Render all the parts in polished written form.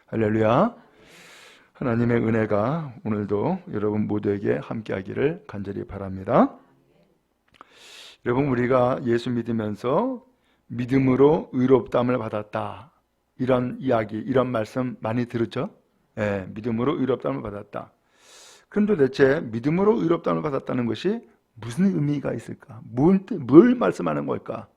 할렐루야. 하나님의 은혜가 오늘도 여러분 모두에게 함께하기를 간절히 바랍니다. 여러분, 우리가 예수 믿으면서 믿음으로 의롭다함을 받았다, 이런 이야기, 이런 말씀 많이 들었죠? 네, 믿음으로 의롭다함을 받았다. 그런데 도대체 믿음으로 의롭다함을 받았다는 것이 무슨 의미가 있을까? 뭘 말씀하는 걸까?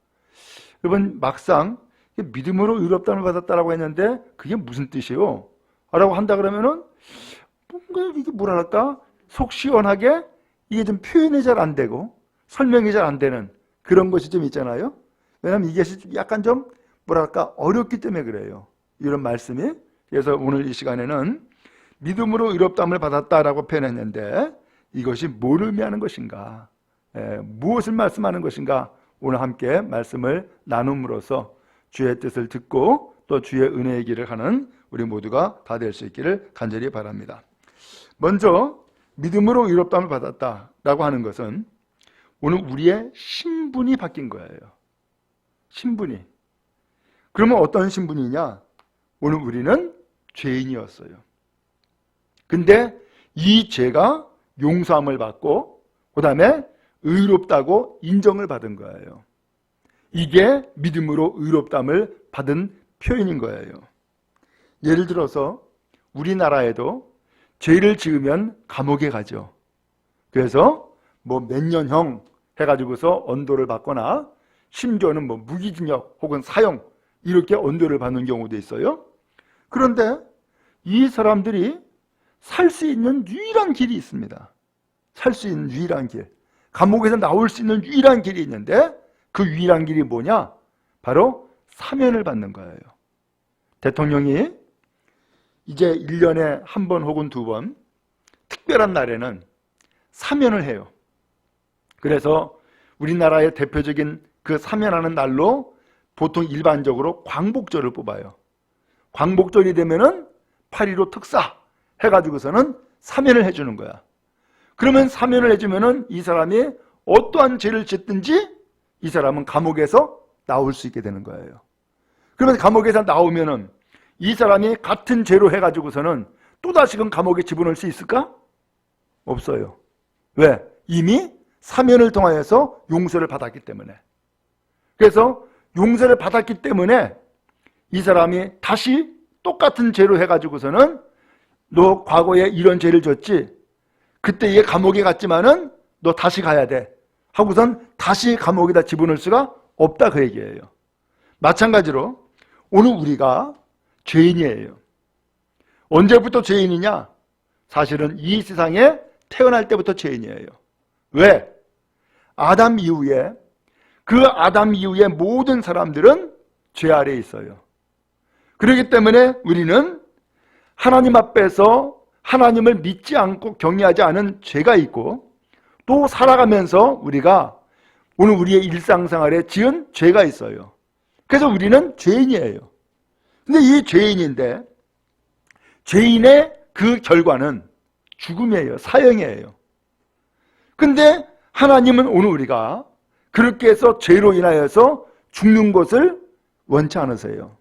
여러분, 막상 믿음으로 의롭다함을 받았다라고 했는데 그게 무슨 뜻이에요? 라고 한다 그러면은 뭔가 이게 뭐랄까, 속 시원하게 이게 좀 표현이 잘 안 되고 설명이 잘 안 되는 그런 것이 좀 있잖아요. 왜냐하면 이게 약간 좀 뭐랄까 어렵기 때문에 그래요, 이런 말씀이. 그래서 오늘 이 시간에는 믿음으로 의롭다함을 받았다라고 표현했는데 이것이 뭘 의미하는 것인가, 무엇을 말씀하는 것인가, 오늘 함께 말씀을 나눔으로써 주의 뜻을 듣고 또 주의 은혜의 길을 가는 우리 모두가 다 될 수 있기를 간절히 바랍니다. 먼저 믿음으로 의롭다함을 받았다라고 하는 것은 오늘 우리의 신분이 바뀐 거예요. 신분이. 그러면 어떤 신분이냐? 오늘 우리는 죄인이었어요. 근데 이 죄가 용서함을 받고 그 다음에 의롭다고 인정을 받은 거예요. 이게 믿음으로 의롭다함을 받은 표현인 거예요. 예를 들어서 우리나라에도 죄를 지으면 감옥에 가죠. 그래서 뭐 몇 년형 해가지고서 언도를 받거나 심지어는 뭐 무기징역 혹은 사형 이렇게 언도를 받는 경우도 있어요. 그런데 이 사람들이 살 수 있는 유일한 길이 있습니다. 살 수 있는 유일한 길, 감옥에서 나올 수 있는 유일한 길이 있는데 그 유일한 길이 뭐냐? 바로 사면을 받는 거예요. 대통령이 이제 1년에 한 번 혹은 두 번 특별한 날에는 사면을 해요. 그래서 우리나라의 대표적인 그 사면하는 날로 보통 일반적으로 광복절을 뽑아요. 광복절이 되면은 8.15 특사 해가지고서는 사면을 해주는 거야. 그러면 사면을 해주면은 이 사람이 어떠한 죄를 짓든지 이 사람은 감옥에서 나올 수 있게 되는 거예요. 그러면 감옥에서 나오면은 이 사람이 같은 죄로 해가지고서는 또다시금 감옥에 집어넣을 수 있을까? 없어요. 왜? 이미 사면을 통하여서 용서를 받았기 때문에. 그래서 용서를 받았기 때문에 이 사람이 다시 똑같은 죄로 해가지고서는 너 과거에 이런 죄를 졌지? 그때 얘 감옥에 갔지만은 너 다시 가야 돼 하고선 다시 감옥에다 집어넣을 수가 없다, 그 얘기예요. 마찬가지로 오늘 우리가 죄인이에요. 언제부터 죄인이냐? 사실은 이 세상에 태어날 때부터 죄인이에요. 왜? 아담 이후에, 그 아담 이후에 모든 사람들은 죄 아래에 있어요. 그렇기 때문에 우리는 하나님 앞에서 하나님을 믿지 않고 경외하지 않은 죄가 있고, 또 살아가면서 우리가 오늘 우리의 일상생활에 지은 죄가 있어요. 그래서 우리는 죄인이에요. 근데 이 죄인인데 죄인의 그 결과는 죽음이에요. 사형이에요. 근데 하나님은 오늘 우리가 그렇게 해서 죄로 인하여서 죽는 것을 원치 않으세요.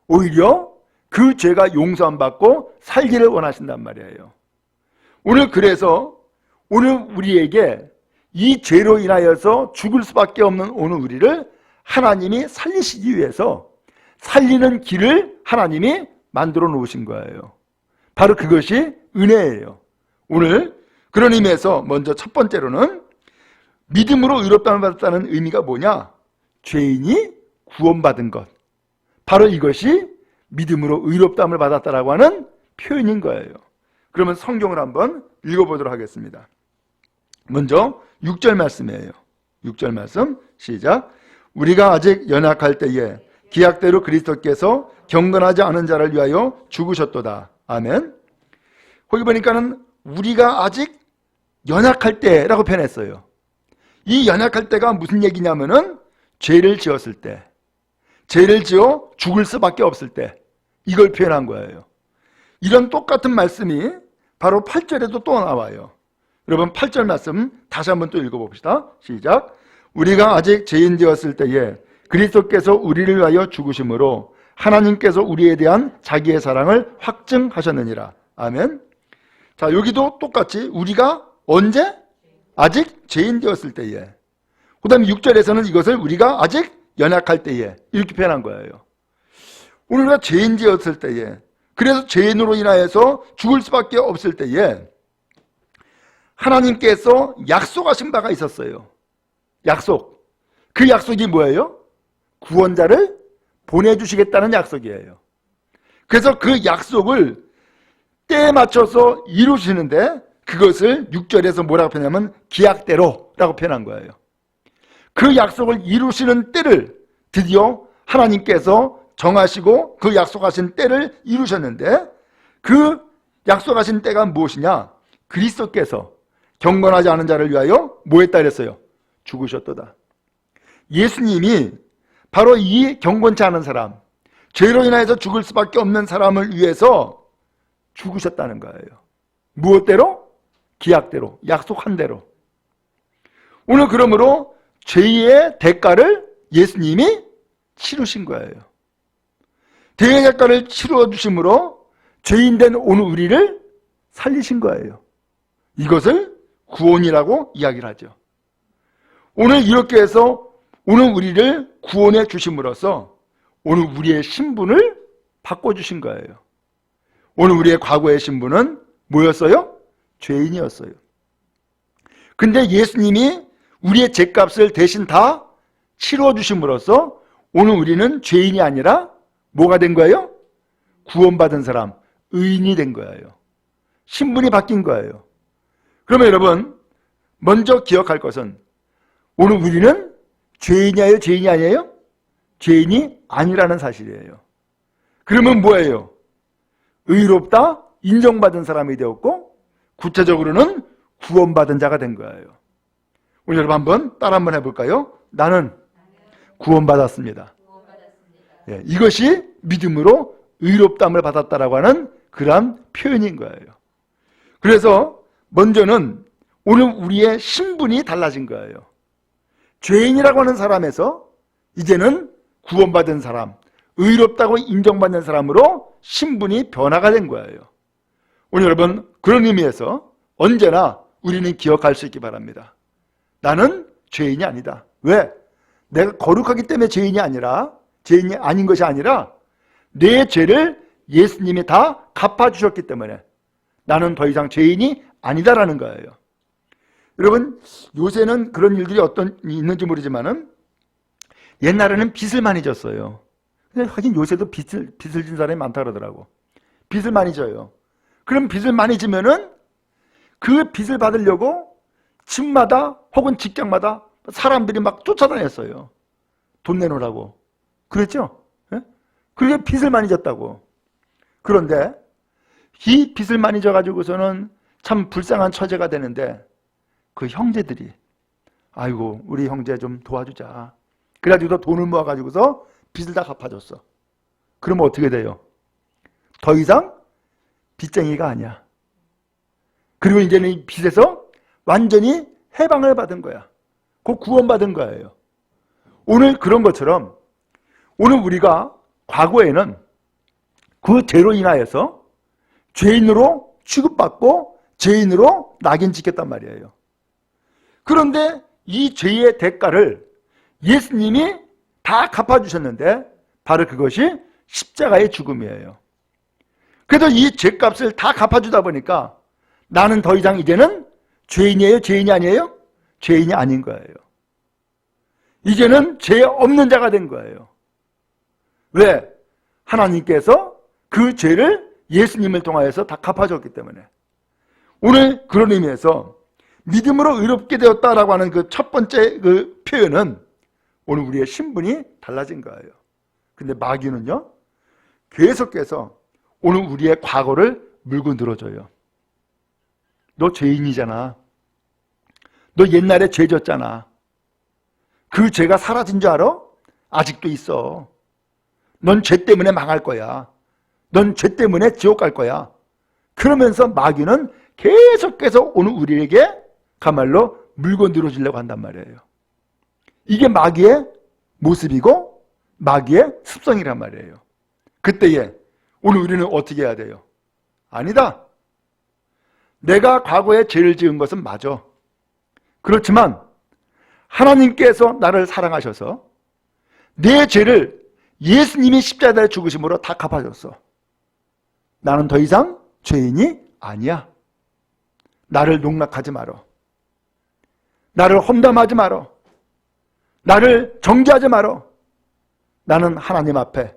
오히려 그 죄가 용서 안 받고 살기를 원하신단 말이에요. 오늘 그래서 오늘 우리에게 이 죄로 인하여서 죽을 수밖에 없는 오늘 우리를 하나님이 살리시기 위해서 살리는 길을 하나님이 만들어 놓으신 거예요. 바로 그것이 은혜예요. 오늘 그런 의미에서 먼저 첫 번째로는 믿음으로 의롭다함을 받았다는 의미가 뭐냐? 죄인이 구원받은 것. 바로 이것이 믿음으로 의롭다함을 받았다라고 하는 표현인 거예요. 그러면 성경을 한번 읽어보도록 하겠습니다. 먼저 6절 말씀이에요. 6절 말씀 시작. 우리가 아직 연약할 때에 기약대로 그리스도께서 경건하지 않은 자를 위하여 죽으셨도다. 아멘. 거기 보니까는 우리가 아직 연약할 때라고 표현했어요. 이 연약할 때가 무슨 얘기냐면은 죄를 지었을 때, 죄를 지어 죽을 수밖에 없을 때, 이걸 표현한 거예요. 이런 똑같은 말씀이 바로 8절에도 또 나와요. 여러분 8절 말씀 다시 한번 또 읽어봅시다. 시작. 우리가 아직 죄인 되었을 때에 그리스도께서 우리를 위하여 죽으심으로 하나님께서 우리에 대한 자기의 사랑을 확증하셨느니라. 아멘. 자, 여기도 똑같이 우리가 언제? 아직 죄인 되었을 때에. 그 다음에 6절에서는 이것을 우리가 아직 연약할 때에 이렇게 표현한 거예요. 우리가 죄인 되었을 때에, 그래서 죄인으로 인하여서 죽을 수밖에 없을 때에 하나님께서 약속하신 바가 있었어요. 약속. 그 약속이 뭐예요? 구원자를 보내주시겠다는 약속이에요. 그래서 그 약속을 때에 맞춰서 이루시는데 그것을 6절에서 뭐라고 표현하면 기약대로라고 표현한 거예요. 그 약속을 이루시는 때를 드디어 하나님께서 정하시고 그 약속하신 때를 이루셨는데 그 약속하신 때가 무엇이냐? 그리스도께서 경건하지 않은 자를 위하여 뭐 했다 그랬어요? 죽으셨도다. 예수님이 바로 이 경건치 않은 사람, 죄로 인하여서 죽을 수밖에 없는 사람을 위해서 죽으셨다는 거예요. 무엇대로? 기약대로, 약속한 대로. 오늘 그러므로 죄의 대가를 예수님이 치르신 거예요. 죄의 대가를 치루어 주심으로 죄인된 오늘 우리를 살리신 거예요. 이것을 구원이라고 이야기를 하죠. 오늘 이렇게 해서 오늘 우리를 구원해 주심으로써 오늘 우리의 신분을 바꿔주신 거예요. 오늘 우리의 과거의 신분은 뭐였어요? 죄인이었어요. 근데 예수님이 우리의 죄값을 대신 다 치러 주심으로써 오늘 우리는 죄인이 아니라 뭐가 된 거예요? 구원받은 사람, 의인이 된 거예요. 신분이 바뀐 거예요. 그러면 여러분 먼저 기억할 것은 오늘 우리는 죄인이에요? 죄인이 아니에요? 죄인이 아니라는 사실이에요. 그러면 뭐예요? 의롭다, 인정받은 사람이 되었고 구체적으로는 구원받은 자가 된 거예요. 오늘 여러분 한번 따라 한번 해볼까요? 나는 구원받았습니다. 예, 이것이 믿음으로 의롭다함을 받았다라고 하는 그러한 표현인 거예요. 그래서 먼저는 오늘 우리의 신분이 달라진 거예요. 죄인이라고 하는 사람에서 이제는 구원받은 사람, 의롭다고 인정받는 사람으로 신분이 변화가 된 거예요. 오늘 여러분 그런 의미에서 언제나 우리는 기억할 수 있기 바랍니다. 나는 죄인이 아니다. 왜? 내가 거룩하기 때문에 죄인이 아닌 것이 아니라 내 죄를 예수님이 다 갚아주셨기 때문에 나는 더 이상 죄인이 아니다라는 거예요. 여러분 요새는 그런 일들이 있는지 모르지만은 옛날에는 빚을 많이 졌어요. 근데 하긴 요새도 빚을 진 사람이 많다 그러더라고. 빚을 많이 져요. 그럼 빚을 많이 지면은 그 빚을 받으려고 집마다 혹은 직장마다 사람들이 막 쫓아다녔어요. 돈 내놓으라고. 그랬죠? 예? 그게 빚을 많이 졌다고. 그런데 이 빚을 많이 져가지고서는 참 불쌍한 처제가 되는데 그 형제들이 아이고 우리 형제 좀 도와주자. 그래가지고 돈을 모아가지고서 빚을 다 갚아줬어. 그러면 어떻게 돼요? 더 이상 빚쟁이가 아니야. 그리고 이제는 이 빚에서 완전히 해방을 받은 거야. 그 구원받은 거예요. 오늘 그런 것처럼 오늘 우리가 과거에는 그 죄로 인하여서 죄인으로 취급받고 죄인으로 낙인 찍혔단 말이에요. 그런데 이 죄의 대가를 예수님이 다 갚아주셨는데 바로 그것이 십자가의 죽음이에요. 그래서 이 죄값을 다 갚아주다 보니까 나는 더 이상 이제는 죄인이에요? 죄인이 아니에요? 죄인이 아닌 거예요. 이제는 죄 없는 자가 된 거예요. 왜? 하나님께서 그 죄를 예수님을 통하여서 다 갚아줬기 때문에. 오늘 그런 의미에서 믿음으로 의롭게 되었다라고 하는 그 첫 번째 그 표현은 오늘 우리의 신분이 달라진 거예요. 근데 마귀는요, 계속해서 오늘 우리의 과거를 물고 늘어줘요. 너 죄인이잖아. 너 옛날에 죄 졌잖아. 그 죄가 사라진 줄 알아? 아직도 있어. 넌 죄 때문에 망할 거야. 넌 죄 때문에 지옥 갈 거야. 그러면서 마귀는 계속해서 오늘 우리에게 가말로 물고 늘어지려고 한단 말이에요. 이게 마귀의 모습이고 마귀의 습성이란 말이에요. 그때에 오늘 우리는 어떻게 해야 돼요? 아니다. 내가 과거에 죄를 지은 것은 맞아. 그렇지만 하나님께서 나를 사랑하셔서 내 죄를 예수님이 십자가에 죽으심으로 다 갚아줬어. 나는 더 이상 죄인이 아니야. 나를 농락하지 마라. 나를 험담하지 마라. 나를 정죄하지 마라. 나는 하나님 앞에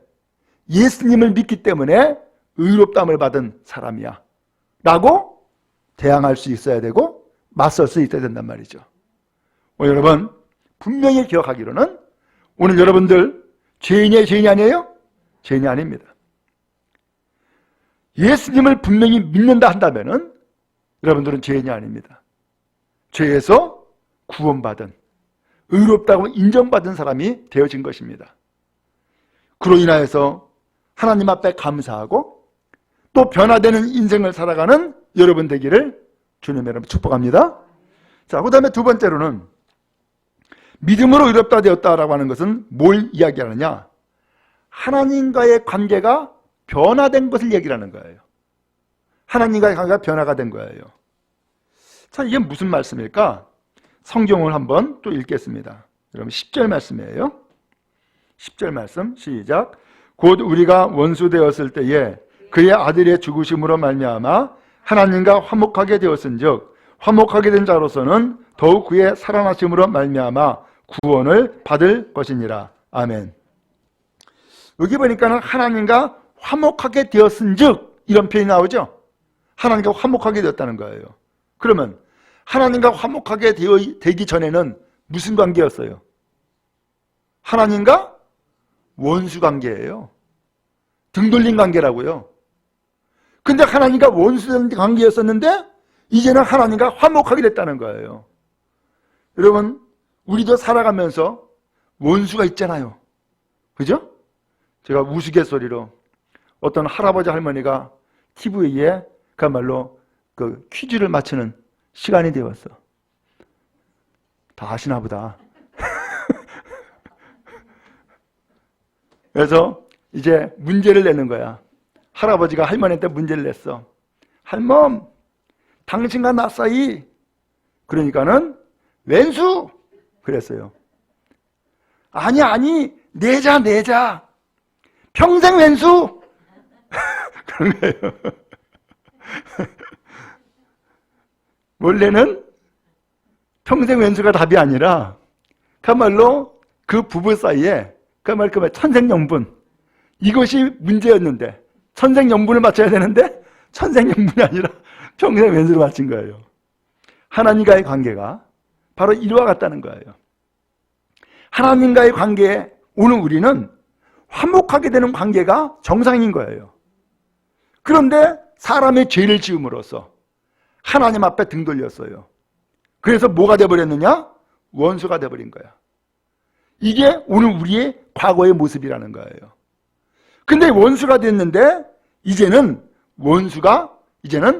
예수님을 믿기 때문에 의롭다함을 받은 사람이야 라고 대항할 수 있어야 되고 맞설 수 있어야 된단 말이죠. 여러분 분명히 기억하기로는 오늘 여러분들 죄인이에요? 죄인이 아니에요? 죄인이 아닙니다. 예수님을 분명히 믿는다 한다면은 여러분들은 죄인이 아닙니다. 죄에서 구원받은 의롭다고 인정받은 사람이 되어진 것입니다. 그로 인하여서 하나님 앞에 감사하고 또 변화되는 인생을 살아가는 여러분 되기를 주님 여러분 축복합니다. 자, 그 다음에 두 번째로는 믿음으로 의롭다 되었다라고 하는 것은 뭘 이야기하느냐? 하나님과의 관계가 변화된 것을 얘기하는 거예요. 하나님과의 관계가 변화가 된 거예요. 자, 이게 무슨 말씀일까? 성경을 한번 또 읽겠습니다. 여러분 10절 말씀이에요. 10절 말씀 시작. 곧 우리가 원수 되었을 때에 그의 아들의 죽으심으로 말미암아 하나님과 화목하게 되었은즉 화목하게 된 자로서는 더욱 그의 살아나심으로 말미암아 구원을 받을 것이니라. 아멘. 여기 보니까는 하나님과 화목하게 되었은즉 이런 표현이 나오죠. 하나님과 화목하게 되었다는 거예요. 그러면 하나님과 화목하게 되기 전에는 무슨 관계였어요? 하나님과 원수 관계예요. 등 돌린 관계라고요. 근데 하나님과 원수 관계였었는데 이제는 하나님과 화목하게 됐다는 거예요. 여러분 우리도 살아가면서 원수가 있잖아요. 그죠? 제가 우스갯소리로 어떤 할아버지 할머니가 TV에 그야말로 그 퀴즈를 맞추는 시간이 되었어. 다 아시나 보다. 그래서 이제 문제를 내는 거야. 할아버지가 할머니한테 문제를 냈어. 할멈, 당신과 나 사이 그러니까는 왼수 그랬어요. 아니 내자 평생 왼수 그런 거예요. 원래는 평생 왼수가 답이 아니라 그야말로 그 부부 사이에 그야말로 천생연분 이것이 문제였는데 천생연분을 맞춰야 되는데 천생연분이 아니라 평생 왼수를 맞춘 거예요. 하나님과의 관계가 바로 이와 같다는 거예요. 하나님과의 관계에 오늘 우리는 화목하게 되는 관계가 정상인 거예요. 그런데 사람의 죄를 지음으로써 하나님 앞에 등 돌렸어요. 그래서 뭐가 돼버렸느냐? 원수가 돼버린 거야. 이게 오늘 우리의 과거의 모습이라는 거예요. 근데 원수가 됐는데 이제는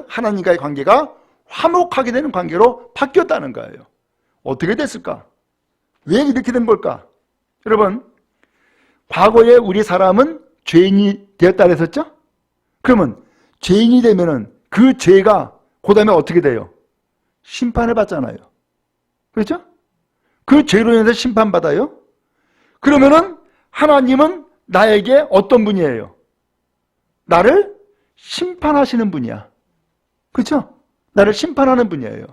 하나님과의 관계가 화목하게 되는 관계로 바뀌었다는 거예요. 어떻게 됐을까? 왜 이렇게 된 걸까? 여러분 과거에 우리 사람은 죄인이 되었다 그랬었죠? 그러면 죄인이 되면은 그 죄가 그 다음에 어떻게 돼요? 심판을 받잖아요. 그렇죠? 그 죄로 인해서 심판받아요. 그러면은 하나님은 나에게 어떤 분이에요? 나를 심판하시는 분이야. 그렇죠? 나를 심판하는 분이에요.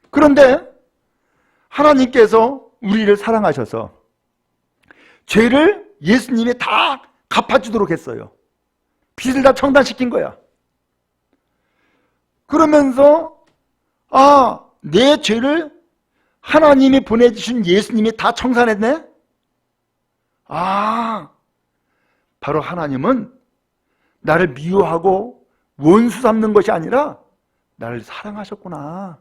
그런데 하나님께서 우리를 사랑하셔서 죄를 예수님이 다 갚아주도록 했어요. 빚을 다 청산시킨 거야. 그러면서 내 죄를 하나님이 보내주신 예수님이 다 청산했네? 바로 하나님은 나를 미워하고 원수 삼는 것이 아니라 나를 사랑하셨구나.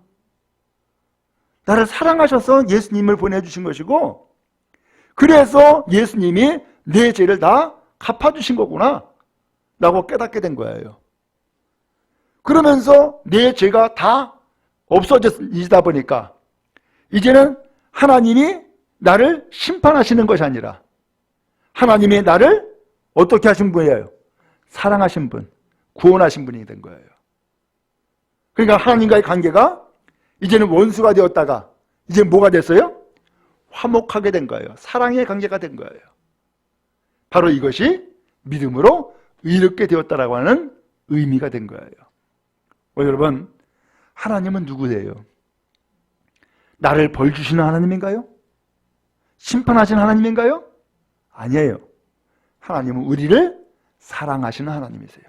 나를 사랑하셔서 예수님을 보내주신 것이고 그래서 예수님이 내 죄를 다 갚아주신 거구나 라고 깨닫게 된 거예요. 그러면서 내 죄가 다 없어지다 보니까 이제는 하나님이 나를 심판하시는 것이 아니라 하나님이 나를 어떻게 하신 분이에요? 사랑하신 분, 구원하신 분이 된 거예요. 그러니까 하나님과의 관계가 이제는 원수가 되었다가 이제 뭐가 됐어요? 화목하게 된 거예요. 사랑의 관계가 된 거예요. 바로 이것이 믿음으로 의롭게 되었다라고 하는 의미가 된 거예요. 여러분, 하나님은 누구예요? 나를 벌 주시는 하나님인가요? 심판하시는 하나님인가요? 아니에요. 하나님은 우리를 사랑하시는 하나님이세요.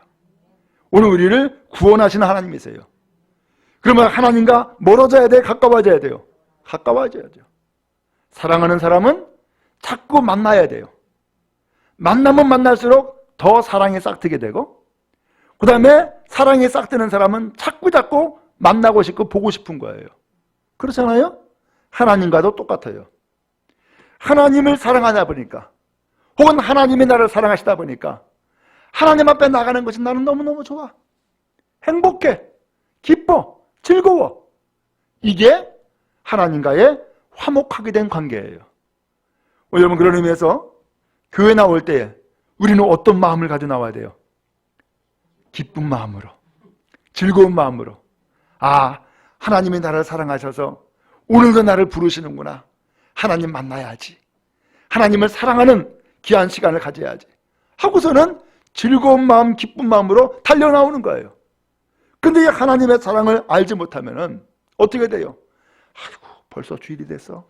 오늘 우리를 구원하시는 하나님이세요. 그러면 하나님과 멀어져야 돼요? 가까워져야 돼요? 가까워져야죠. 사랑하는 사람은 자꾸 만나야 돼요. 만나면 만날수록 더 사랑이 싹트게 되고, 그 다음에 사랑이 싹트는 사람은 자꾸 만나고 싶고 보고 싶은 거예요. 그렇잖아요? 하나님과도 똑같아요. 하나님을 사랑하다 보니까, 혹은 하나님이 나를 사랑하시다 보니까 하나님 앞에 나가는 것이 나는 너무너무 좋아. 행복해. 기뻐. 즐거워. 이게 하나님과의 화목하게 된 관계예요. 여러분, 그런 의미에서 교회 나올 때 우리는 어떤 마음을 가지고 나와야 돼요? 기쁜 마음으로, 즐거운 마음으로. 아, 하나님이 나를 사랑하셔서 오늘도 나를 부르시는구나. 하나님 만나야지. 하나님을 사랑하는 귀한 시간을 가져야지 하고서는 즐거운 마음, 기쁜 마음으로 달려나오는 거예요. 근데 이 하나님의 사랑을 알지 못하면은 어떻게 돼요? 아이고, 벌써 주일이 됐어.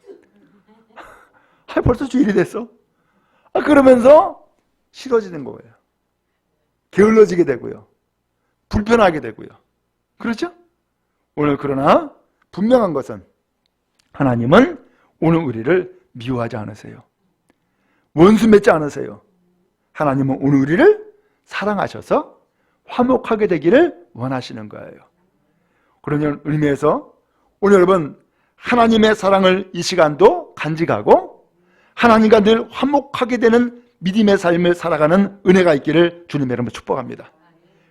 벌써 주일이 됐어. 그러면서 싫어지는 거예요. 게을러지게 되고요. 불편하게 되고요. 그렇죠? 오늘 그러나 분명한 것은 하나님은 오늘 우리를 미워하지 않으세요. 원수 맺지 않으세요. 하나님은 오늘 우리를 사랑하셔서 화목하게 되기를 원하시는 거예요. 그런 의미에서 오늘 여러분, 하나님의 사랑을 이 시간도 간직하고 하나님과 늘 화목하게 되는 믿음의 삶을 살아가는 은혜가 있기를 주님의 이름으로 축복합니다.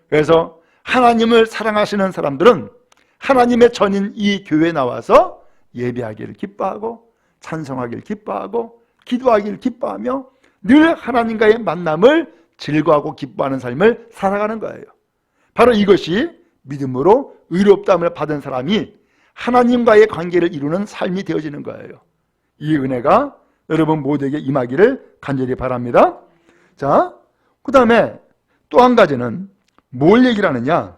그래서 하나님을 사랑하시는 사람들은 하나님의 전인 이 교회에 나와서 예배하기를 기뻐하고 찬송하기를 기뻐하고 기도하기를 기뻐하며 늘 하나님과의 만남을 즐거워하고 기뻐하는 삶을 살아가는 거예요. 바로 이것이 믿음으로 의롭다함을 받은 사람이 하나님과의 관계를 이루는 삶이 되어지는 거예요. 이 은혜가 여러분 모두에게 임하기를 간절히 바랍니다. 자, 그 다음에 또 한 가지는 뭘 얘기를 하느냐?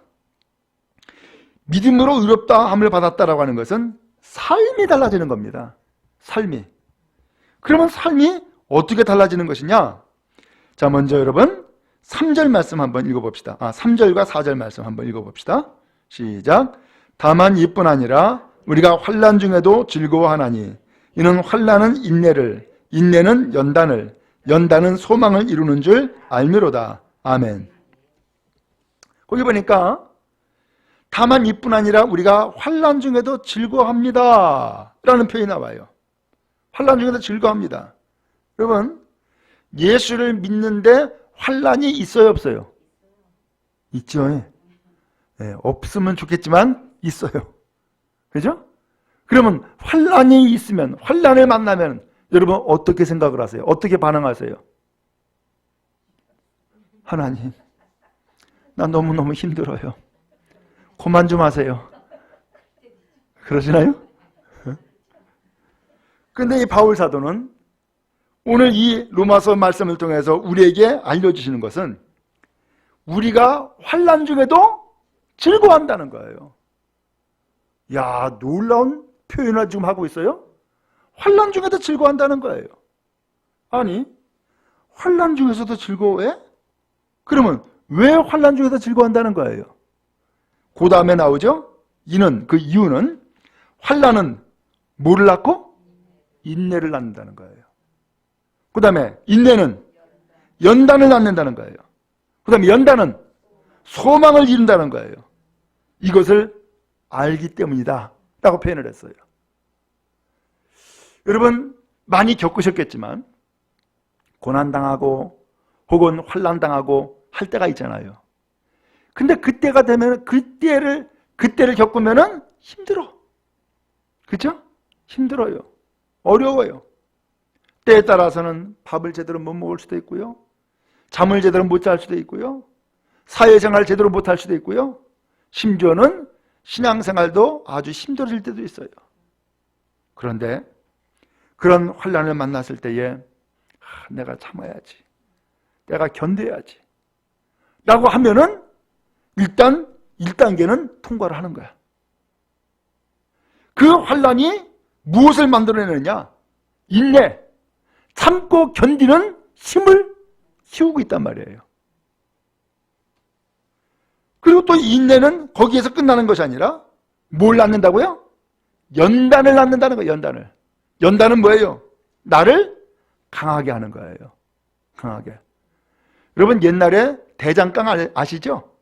믿음으로 의롭다함을 받았다라고 하는 것은 삶이 달라지는 겁니다. 삶이. 그러면 삶이 어떻게 달라지는 것이냐? 자, 먼저 여러분 3절 말씀 한번 읽어봅시다. 3절과 4절 말씀 한번 읽어봅시다. 시작. 다만 이뿐 아니라 우리가 환난 중에도 즐거워하나니 이는 환난은 인내를, 인내는 연단을, 연단은 소망을 이루는 줄 알미로다. 아멘. 거기 보니까 다만 이뿐 아니라 우리가 환난 중에도 즐거워합니다 라는 표현이 나와요. 환난 중에도 즐거워합니다. 여러분, 예수를 믿는데 환난이 있어요, 없어요? 있죠. 네, 없으면 좋겠지만 있어요. 그죠? 그러면 환난이 있으면, 환난을 만나면 여러분 어떻게 생각을 하세요? 어떻게 반응하세요? 하나님, 나 너무너무 힘들어요. 그만 좀 하세요. 그러시나요? 근데 이 바울 사도는 오늘 이 로마서 말씀을 통해서 우리에게 알려주시는 것은 우리가 환난 중에도 즐거워한다는 거예요. 야, 놀라운 표현을 지금 하고 있어요. 환난 중에도 즐거워한다는 거예요. 아니, 환난 중에서도 즐거워해? 그러면 왜 환난 중에서 즐거워한다는 거예요? 그 다음에 나오죠. 이는, 그 이유는 환난은 뭐를 낳고? 인내를 낳는다는 거예요. 그 다음에 인내는 연단을 낳는다는 거예요. 그 다음에 연단은 소망을 이룬다는 거예요. 이것을 알기 때문이다 라고 표현을 했어요. 여러분 많이 겪으셨겠지만 고난당하고 혹은 환난당하고 할 때가 있잖아요. 근데 그때가 되면 그때를 겪으면은 힘들어. 그죠? 힘들어요. 어려워요. 때에 따라서는 밥을 제대로 못 먹을 수도 있고요. 잠을 제대로 못 잘 수도 있고요. 사회생활 제대로 못 할 수도 있고요. 심지어는 신앙생활도 아주 힘들어질 때도 있어요. 그런데 그런 환난을 만났을 때에 내가 참아야지, 내가 견뎌야지 라고 하면은 일단 1단계는 통과를 하는 거야. 그 환난이 무엇을 만들어내느냐? 인내, 참고 견디는 힘을 키우고 있단 말이에요. 그리고 또 인내는 거기에서 끝나는 것이 아니라 뭘 낳는다고요? 연단을 낳는다는 거예요. 연단을. 연단은 뭐예요? 나를 강하게 하는 거예요. 강하게. 여러분 옛날에 대장간 아시죠?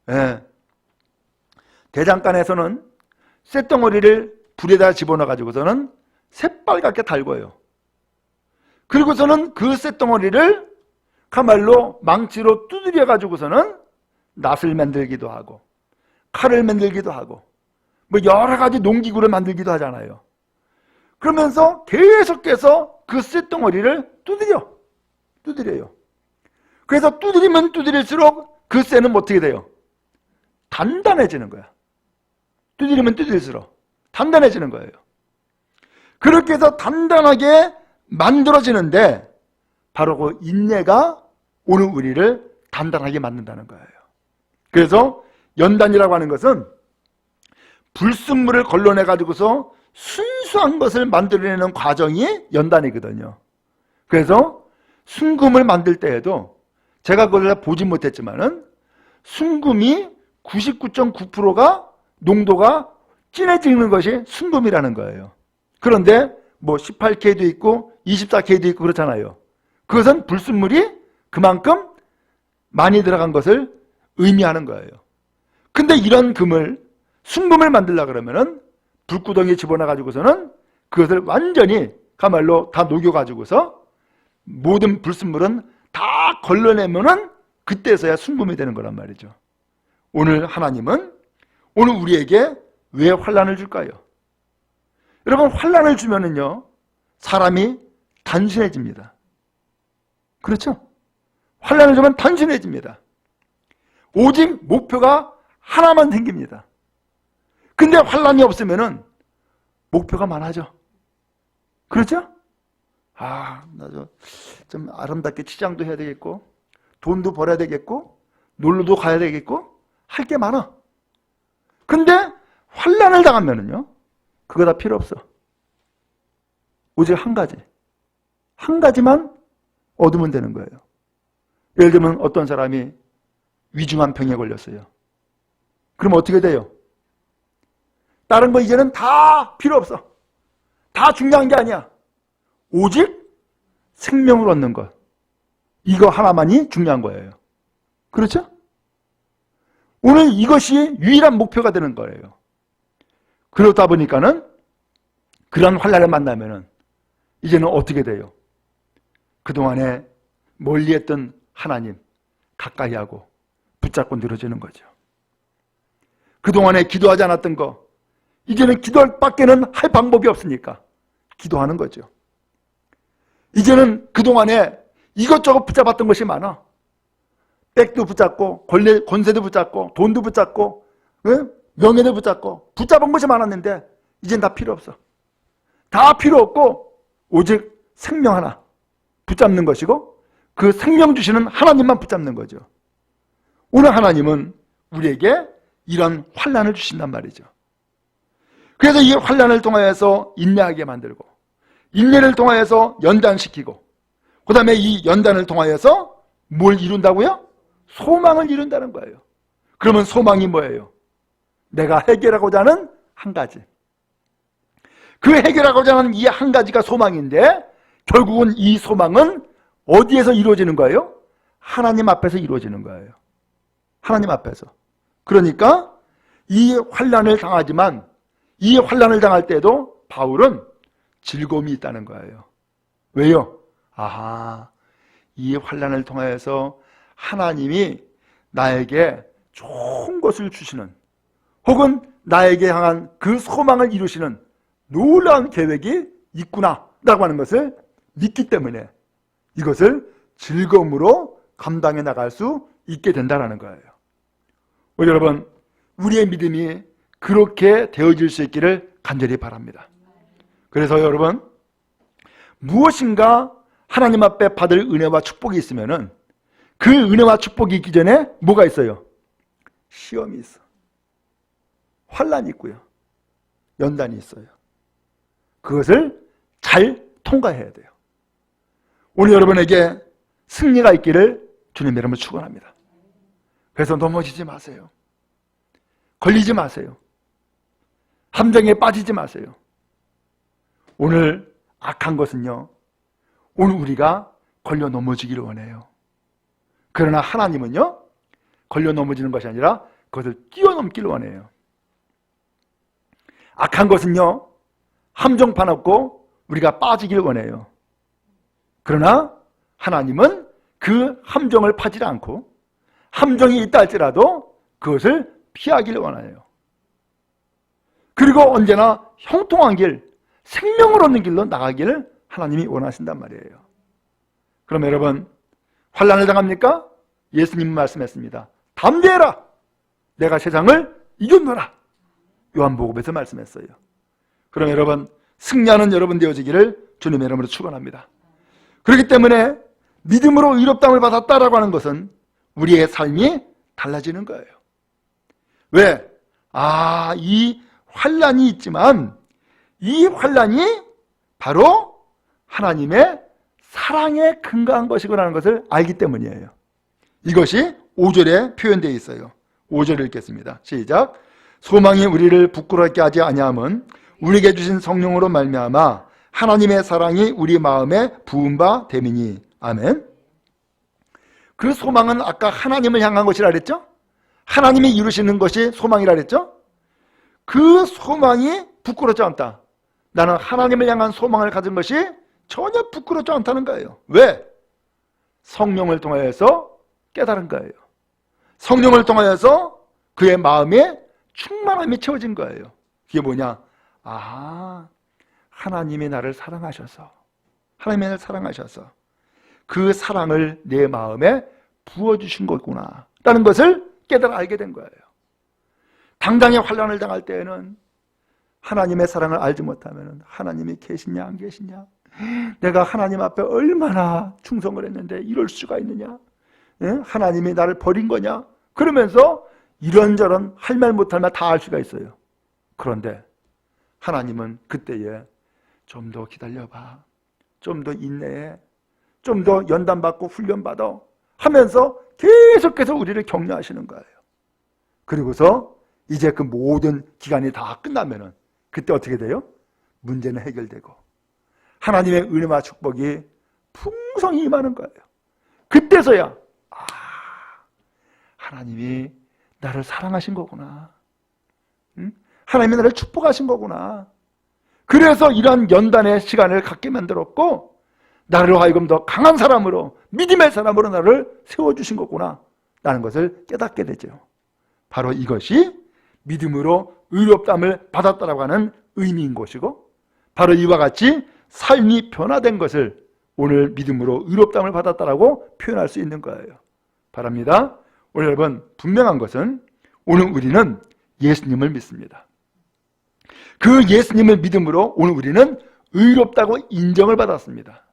예. 대장간에서는 쇳덩어리를 불에다 집어넣어 가지고서는 새빨갛게 달궈요. 그리고서는 그 쇳덩어리를 가말로 망치로 두드려 가지고서는 낫을 만들기도 하고 칼을 만들기도 하고 뭐 여러 가지 농기구를 만들기도 하잖아요. 그러면서 계속해서 그 쇳덩어리를 두드려요. 그래서 두드리면 두드릴수록 그 쇠는 어떻게 돼요? 단단해지는 거야. 두드리면 두드릴수록 단단해지는 거예요. 그렇게 해서 단단하게 만들어지는데 바로 그 인내가 오늘 우리를 단단하게 만든다는 거예요. 그래서 연단이라고 하는 것은 불순물을 걸러내 가지고서 순수한 것을 만들어내는 과정이 연단이거든요. 그래서 순금을 만들 때에도 제가 그걸 보지 못했지만은 순금이 99.9%가 농도가 진해지는 것이 순금이라는 거예요. 그런데 뭐 18K도 있고 24K도 있고 그렇잖아요. 그것은 불순물이 그만큼 많이 들어간 것을 의미하는 거예요. 근데 이런 금을 순금을 만들려고 그러면은 불구덩이에 집어넣어 가지고서는 그것을 완전히 가말로 다 녹여 가지고서 모든 불순물은 다 걸러내면은 그때서야 순금이 되는 거란 말이죠. 오늘 하나님은 오늘 우리에게 왜 환난을 줄까요? 여러분 환난을 주면은요 사람이 단순해집니다. 그렇죠? 환난을 주면 단순해집니다. 오직 목표가 하나만 생깁니다. 근데 환난이 없으면은 목표가 많아져. 그렇죠? 나 좀 아름답게 치장도 해야 되겠고 돈도 벌어야 되겠고 놀러도 가야 되겠고 할 게 많아. 근데 환난을 당하면은요 그거 다 필요 없어. 오직 한 가지만 얻으면 되는 거예요. 예를 들면 어떤 사람이 위중한 병에 걸렸어요. 그럼 어떻게 돼요? 다른 거 이제는 다 필요 없어. 다 중요한 게 아니야. 오직 생명을 얻는 것. 이거 하나만이 중요한 거예요. 그렇죠? 오늘 이것이 유일한 목표가 되는 거예요. 그러다 보니까는 그런 환난을 만나면은 이제는 어떻게 돼요? 그동안에 멀리했던 하나님 가까이 하고 붙잡고 늘어지는 거죠. 그동안에 기도하지 않았던 거 이제는 기도할 밖에는 할 방법이 없으니까 기도하는 거죠. 이제는 그동안에 이것저것 붙잡았던 것이 많아. 백도 붙잡고 권세도 붙잡고 돈도 붙잡고 명예도 붙잡고 붙잡은 것이 많았는데 이젠 다 필요 없어. 다 필요 없고 오직 생명 하나 붙잡는 것이고 그 생명 주시는 하나님만 붙잡는 거죠. 오늘 하나님은 우리에게 이런 환난을 주신단 말이죠. 그래서 이 환난을 통하여서 인내하게 만들고 인내를 통하여서 연단시키고 그 다음에 이 연단을 통하여서 뭘 이룬다고요? 소망을 이룬다는 거예요. 그러면 소망이 뭐예요? 내가 해결하고자 하는 한 가지. 그 해결하고자 하는 이 한 가지가 소망인데 결국은 이 소망은 어디에서 이루어지는 거예요? 하나님 앞에서 이루어지는 거예요. 하나님 앞에서. 그러니까 이 환난을 당하지만 이 환난을 당할 때도 바울은 즐거움이 있다는 거예요. 왜요? 이 환난을 통하여서 하나님이 나에게 좋은 것을 주시는, 혹은 나에게 향한 그 소망을 이루시는 놀라운 계획이 있구나 라고 하는 것을 믿기 때문에 이것을 즐거움으로 감당해 나갈 수 있게 된다는 거예요. 우리 여러분, 우리의 믿음이 그렇게 되어질 수 있기를 간절히 바랍니다. 그래서 여러분, 무엇인가 하나님 앞에 받을 은혜와 축복이 있으면은 그 은혜와 축복이 있기 전에 뭐가 있어요? 시험이 있어. 환난이 있고요. 연단이 있어요. 그것을 잘 통과해야 돼요. 오늘 여러분에게 승리가 있기를 주님의 이름으로 축원합니다. 그래서 넘어지지 마세요. 걸리지 마세요. 함정에 빠지지 마세요. 오늘 악한 것은요, 오늘 우리가 걸려 넘어지기를 원해요. 그러나 하나님은요, 걸려 넘어지는 것이 아니라 그것을 뛰어넘기를 원해요. 악한 것은요, 함정판 없고 우리가 빠지기를 원해요. 그러나 하나님은 그 함정을 파지 않고 함정이 있다 할지라도 그것을 피하기를 원해요. 그리고 언제나 형통한 길, 생명을 얻는 길로 나가기를 하나님이 원하신단 말이에요. 그럼 여러분, 환난을 당합니까? 예수님 말씀했습니다. 담대해라! 내가 세상을 이겼노라! 요한복음에서 말씀했어요. 그럼 여러분, 승리하는 여러분 되어지기를 주님의 이름으로 축원합니다. 그렇기 때문에 믿음으로 의롭다함을 받았다라고 하는 것은 우리의 삶이 달라지는 거예요. 왜? 이 환난이 있지만 이 환난이 바로 하나님의 사랑에 근거한 것이구나 하는 것을 알기 때문이에요. 이것이 5절에 표현되어 있어요. 5절을 읽겠습니다. 시작. 소망이 우리를 부끄럽게 하지 아니함은 우리에게 주신 성령으로 말미암아 하나님의 사랑이 우리 마음에 부은 바 됨이니. 아멘. 그 소망은 아까 하나님을 향한 것이라 그랬죠? 하나님이 이루시는 것이 소망이라 그랬죠? 그 소망이 부끄럽지 않다. 나는 하나님을 향한 소망을 가진 것이 전혀 부끄럽지 않다는 거예요. 왜? 성령을 통하여서 깨달은 거예요. 성령을 통하여서 그의 마음에 충만함이 채워진 거예요. 그게 뭐냐? 하나님이 나를 사랑하셔서, 하나님이 나를 사랑하셔서 그 사랑을 내 마음에 부어주신 거구나 라는 것을 깨달아 알게 된 거예요. 당장의 환난을 당할 때에는 하나님의 사랑을 알지 못하면 하나님이 계시냐 안 계시냐, 내가 하나님 앞에 얼마나 충성을 했는데 이럴 수가 있느냐, 하나님이 나를 버린 거냐, 그러면서 이런저런 할 말 못할 말 다 할 수가 있어요. 그런데 하나님은 그때에 좀 더 기다려봐, 좀 더 인내해, 좀 더 연단받고 훈련받아 하면서 계속해서 우리를 격려하시는 거예요. 그리고서 이제 그 모든 기간이 다 끝나면은 그때 어떻게 돼요? 문제는 해결되고 하나님의 은혜와 축복이 풍성히 임하는 거예요. 그때서야 하나님이 나를 사랑하신 거구나, 하나님이 나를 축복하신 거구나, 그래서 이러한 연단의 시간을 갖게 만들었고 나를 하여금 더 강한 사람으로, 믿음의 사람으로 나를 세워주신 거구나 라는 것을 깨닫게 되죠. 바로 이것이 믿음으로 의롭다함을 받았다라고 하는 의미인 것이고, 바로 이와 같이 삶이 변화된 것을 오늘 믿음으로 의롭다함을 받았다라고 표현할 수 있는 거예요. 바랍니다. 오늘 여러분, 분명한 것은 오늘 우리는 예수님을 믿습니다. 그 예수님을 믿음으로 오늘 우리는 의롭다고 인정을 받았습니다.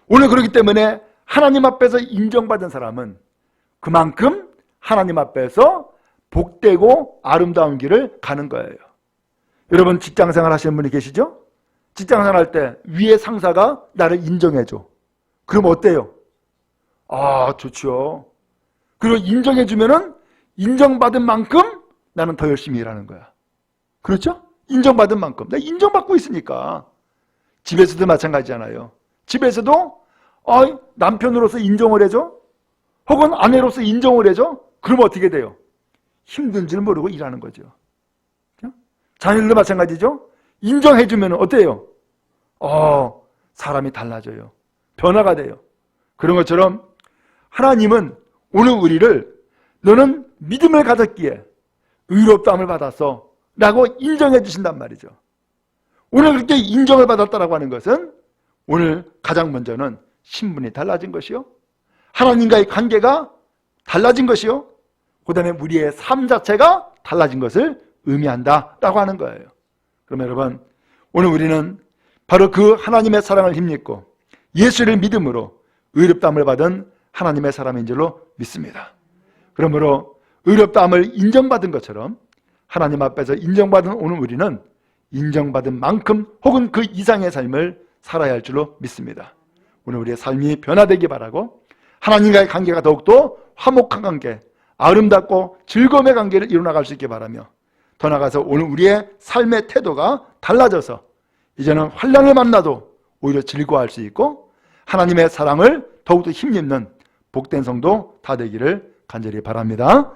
오늘 그렇기 때문에 하나님 앞에서 인정받은 사람은 그만큼 하나님 앞에서 복되고 아름다운 길을 가는 거예요. 여러분, 직장생활 하시는 분이 계시죠? 직장생활 할 때 위에 상사가 나를 인정해줘. 그럼 어때요? 좋죠. 그리고 인정해주면은 인정받은 만큼 나는 더 열심히 일하는 거야. 그렇죠? 인정받은 만큼. 내가 인정받고 있으니까. 집에서도 마찬가지잖아요. 집에서도 남편으로서 인정을 해줘? 혹은 아내로서 인정을 해줘? 그럼 어떻게 돼요? 힘든 줄 모르고 일하는 거죠. 자녀들도 마찬가지죠? 인정해주면 어때요? 사람이 달라져요. 변화가 돼요. 그런 것처럼 하나님은 오늘 우리를 너는 믿음을 가졌기에 의롭다함을 받았어 라고 인정해 주신단 말이죠. 오늘 그렇게 인정을 받았다라고 하는 것은 오늘 가장 먼저는 신분이 달라진 것이요, 하나님과의 관계가 달라진 것이요, 그 다음에 우리의 삶 자체가 달라진 것을 의미한다라고 하는 거예요. 그러면 여러분, 오늘 우리는 바로 그 하나님의 사랑을 힘입고 예수를 믿음으로 의롭다함을 받은 하나님의 사람인 줄로 믿습니다. 그러므로 의롭다함을 인정받은 것처럼 하나님 앞에서 인정받은 오늘 우리는 인정받은 만큼 혹은 그 이상의 삶을 살아야 할 줄로 믿습니다. 오늘 우리의 삶이 변화되기 바라고 하나님과의 관계가 더욱더 화목한 관계, 아름답고 즐거움의 관계를 이루어나갈 수 있게 바라며, 더 나아가서 오늘 우리의 삶의 태도가 달라져서 이제는 환난을 만나도 오히려 즐거워할 수 있고 하나님의 사랑을 더욱더 힘입는 복된 성도 다 되기를 간절히 바랍니다.